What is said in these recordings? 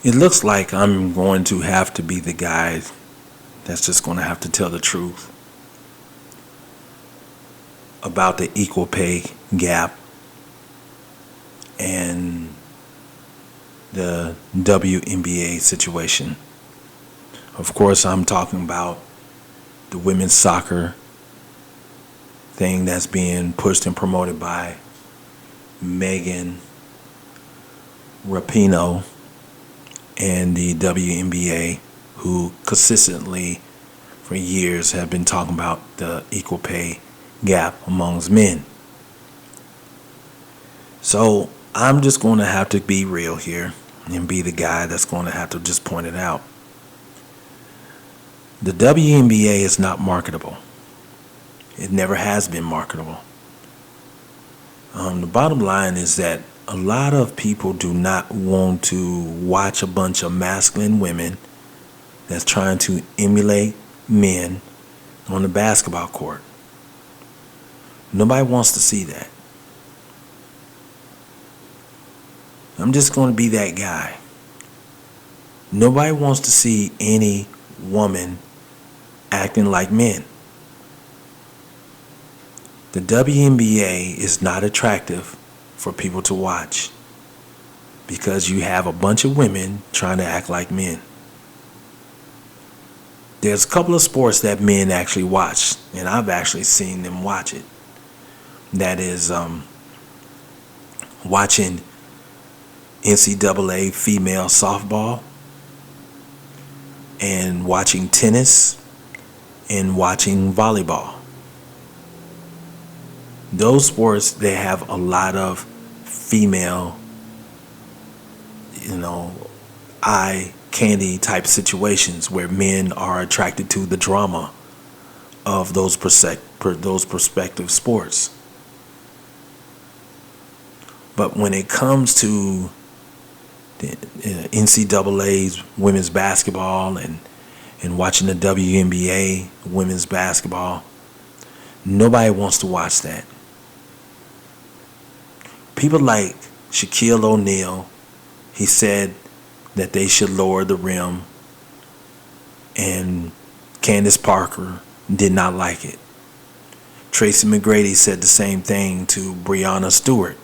It looks like I'm going to have to be the guy that's just going to have to tell the truth about the equal pay gap and the WNBA situation. Of course, I'm talking about the women's soccer thing that's being pushed and promoted by Megan Rapinoe and the WNBA, who consistently for years have been talking about the equal pay gap amongst men. So I'm just going to have to be real here and be the guy that's going to have to just point it out. The WNBA is not marketable. It never has been marketable. The bottom line is that a lot of people do not want to watch a bunch of masculine women that's trying to emulate men on the basketball court. Nobody wants to see that. I'm just going to be that guy. Nobody wants to see any woman acting like men. The WNBA is not attractive for people to watch because you have a bunch of women trying to act like men. There's a couple of sports that men actually watch, and I've actually seen them watch it. That is watching NCAA female softball and watching tennis and watching volleyball. Those sports, they have a lot of female, eye candy type situations where men are attracted to the drama of those prospective sports. But when it comes to the NCAA's women's basketball and watching the WNBA women's basketball, nobody wants to watch that. People like Shaquille O'Neal, he said that they should lower the rim, and Candace Parker did not like it. Tracy McGrady said the same thing to Breonna Stewart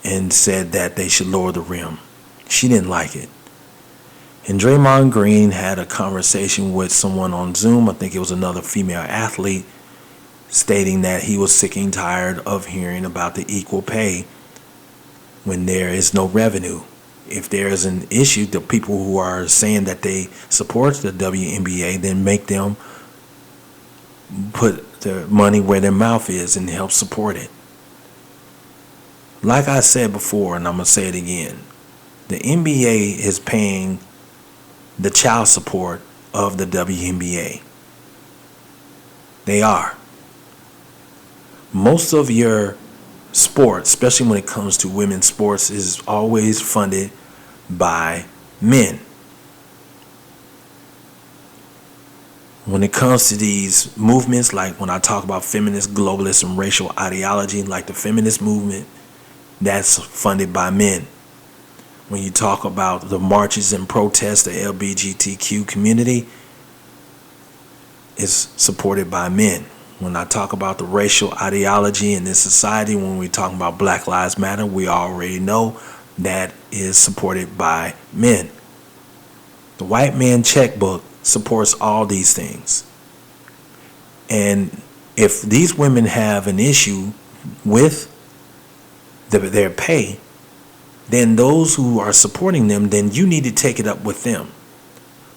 and said that they should lower the rim. She didn't like it. And Draymond Green had a conversation with someone on Zoom, I think it was another female athlete, stating that he was sick and tired of hearing about the equal pay when there is no revenue. If there is an issue, the people who are saying that they support the WNBA, then make them put their money where their mouth is and help support it. Like I said before, and I'm going to say it again, the NBA is paying the child support of the WNBA. They are. Most of your sports, especially when it comes to women's sports, is always funded by men. When it comes to these movements, like when I talk about feminist, globalist, and racial ideology, like the feminist movement, that's funded by men. When you talk about the marches and protests, the LGBTQ community is supported by men. When I talk about the racial ideology in this society, when we talk about Black Lives Matter, we already know that is supported by men. The white man checkbook supports all these things. And if these women have an issue with their pay, then those who are supporting them, then you need to take it up with them.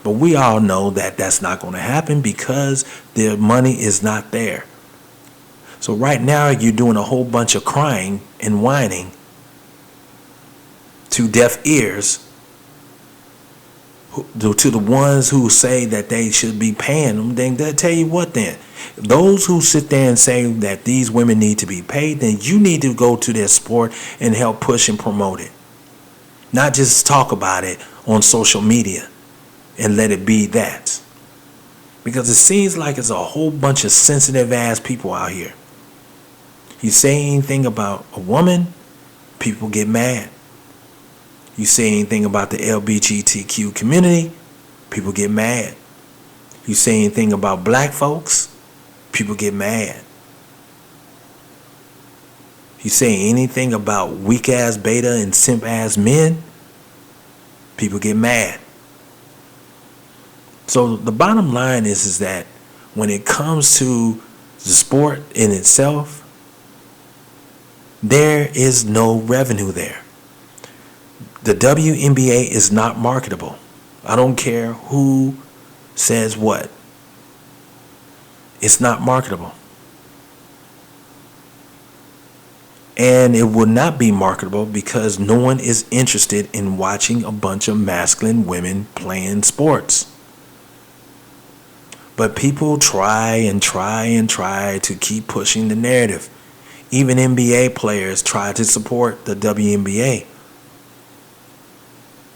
But we all know that that's not going to happen because their money is not there. So right now you're doing a whole bunch of crying and whining to deaf ears to the ones who say that they should be paying them. Then they'll tell you what then. Those who sit there and say that these women need to be paid, then you need to go to their sport and help push and promote it. Not just talk about it on social media and let it be that. Because it seems like it's a whole bunch of sensitive ass people out here. You say anything about a woman, people get mad. You say anything about the LGBTQ community, people get mad. You say anything about black folks, people get mad. You say anything about weak ass beta and simp ass men, people get mad. So the bottom line is that when it comes to the sport in itself, there is no revenue there. The WNBA is not marketable. I don't care who says what. It's not marketable. And it will not be marketable because no one is interested in watching a bunch of masculine women playing sports. But people try to keep pushing the narrative. Even NBA players try to support the WNBA.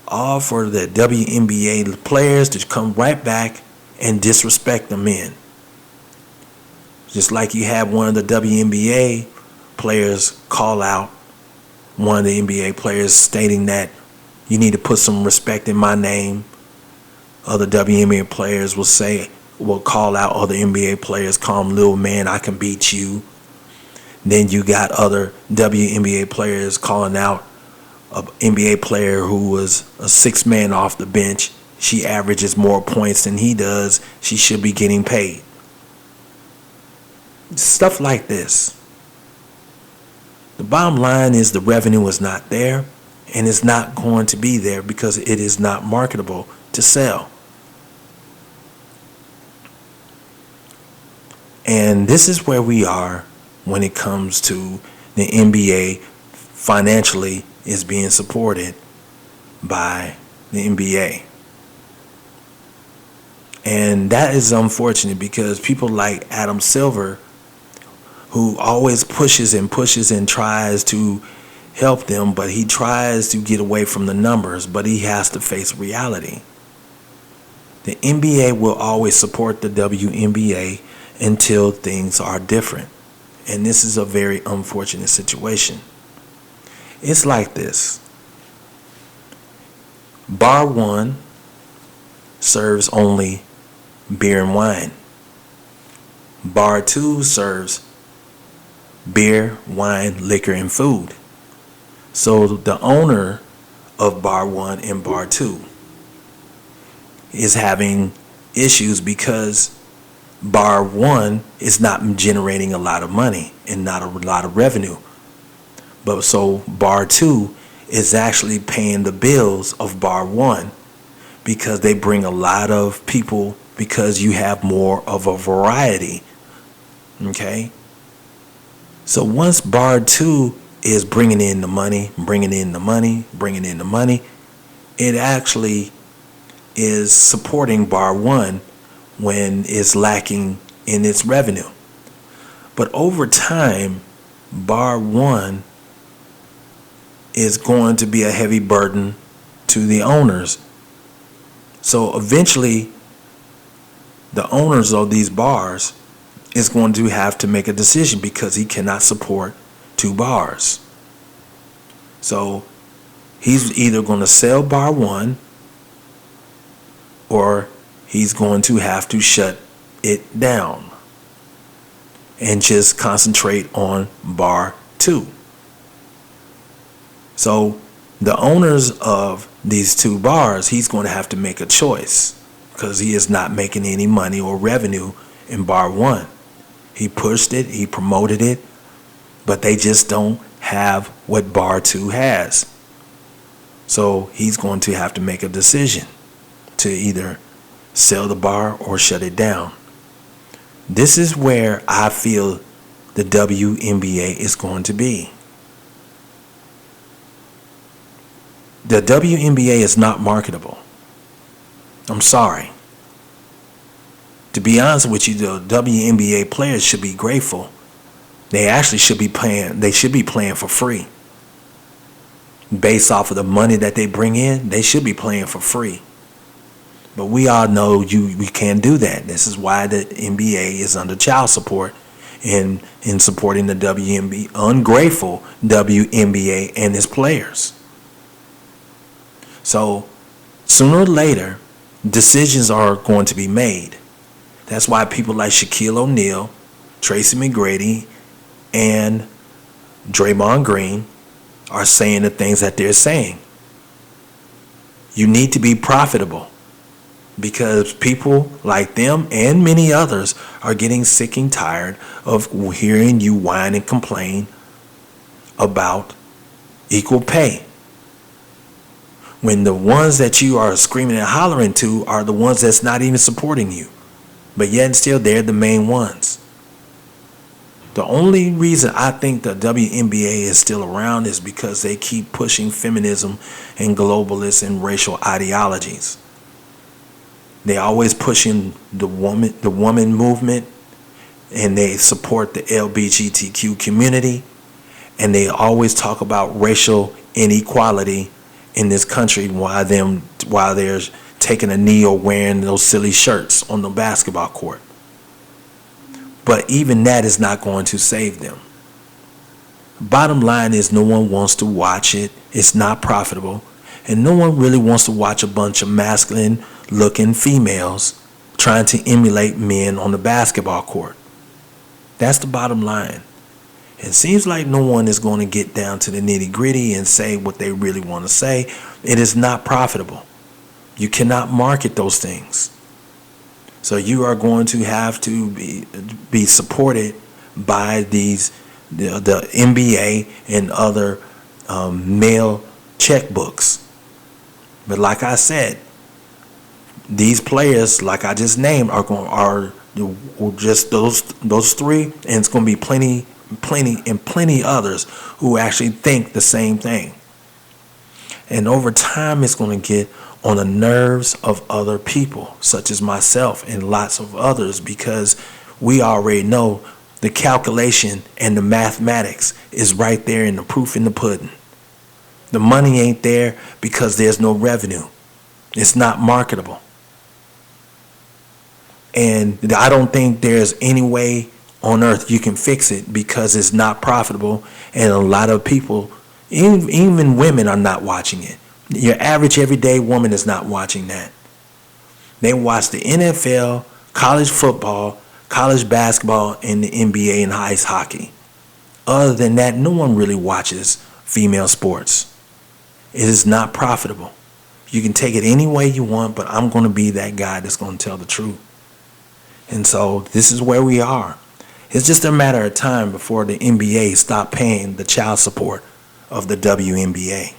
All for the WNBA players to come right back and disrespect the men. Just like you had one of the WNBA players call out one of the NBA players stating that you need to put some respect in my name. Other WNBA players will call out other NBA players, call them little man, I can beat you. Then you got other WNBA players calling out an NBA player who was a sixth man off the bench. She averages more points than he does. She should be getting paid. Stuff like this. The bottom line is the revenue is not there, and it's not going to be there because it is not marketable to sell. And this is where we are when it comes to the NBA financially is being supported by the NBA. And that is unfortunate because people like Adam Silver, who always pushes and tries to help them, but he tries to get away from the numbers, but he has to face reality. The NBA will always support the WNBA until things are different. And this is a very unfortunate situation. It's like this. Bar 1 serves only beer and wine. Bar 2 serves beer, wine, liquor, and food. So the owner of Bar 1 and Bar 2 is having issues because Bar 1 is not generating a lot of money and not a lot of revenue. But so Bar 2 is actually paying the bills of Bar 1 because they bring a lot of people because you have more of a variety. Okay? So once Bar 2 is bringing in the money, it actually is supporting Bar 1 when it's lacking in its revenue. But over time, Bar 1 is going to be a heavy burden to the owners. So eventually, the owners of these bars is going to have to make a decision because he cannot support two bars. So he's either going to sell Bar 1 or he's going to have to shut it down and just concentrate on Bar 2. So the owners of these two bars, he's going to have to make a choice because he is not making any money or revenue in Bar 1. He pushed it, he promoted it, but they just don't have what Bar 2 has. So he's going to have to make a decision to either sell the bar or shut it down. This is where I feel the WNBA is going to be. The WNBA is not marketable. I'm sorry. To be honest with you, the WNBA players should be grateful. They actually should be playing. They should be playing for free. Based off of the money that they bring in, they should be playing for free. But we all know we can't do that. This is why the NBA is under child support in supporting the WNBA, ungrateful WNBA and its players. So sooner or later, decisions are going to be made. That's why people like Shaquille O'Neal, Tracy McGrady, and Draymond Green are saying the things that they're saying. You need to be profitable because people like them and many others are getting sick and tired of hearing you whine and complain about equal pay, when the ones that you are screaming and hollering to are the ones that's not even supporting you, but yet and still they're the main ones. The only reason I think the WNBA is still around is because they keep pushing feminism and globalist and racial ideologies. They always pushing the woman movement, and they support the LGBTQ community, and they always talk about racial inequality in this country while they're taking a knee or wearing those silly shirts on the basketball court. But even that is not going to save them. Bottom line is no one wants to watch it. It's not profitable. And no one really wants to watch a bunch of masculine looking females trying to emulate men on the basketball court. That's the bottom line. It seems like no one is going to get down to the nitty gritty and say what they really want to say. It is not profitable. You cannot market those things. So you are going to have to be supported by the NBA and other male checkbooks. But like I said, these players, like I just named, are just those three, and it's going to be plenty others who actually think the same thing. And over time, it's going to get on the nerves of other people, such as myself and lots of others, because we already know the calculation and the mathematics is right there in the proof in the pudding. The money ain't there because there's no revenue. It's not marketable. And I don't think there's any way on earth you can fix it because it's not profitable, and a lot of people, even women, are not watching it. Your average everyday woman is not watching that. They watch the NFL, college football, college basketball, and the NBA and ice hockey. Other than that, no one really watches female sports. It is not profitable. You can take it any way you want, but I'm going to be that guy that's going to tell the truth. And so this is where we are. It's just a matter of time before the NBA stop paying the child support of the WNBA.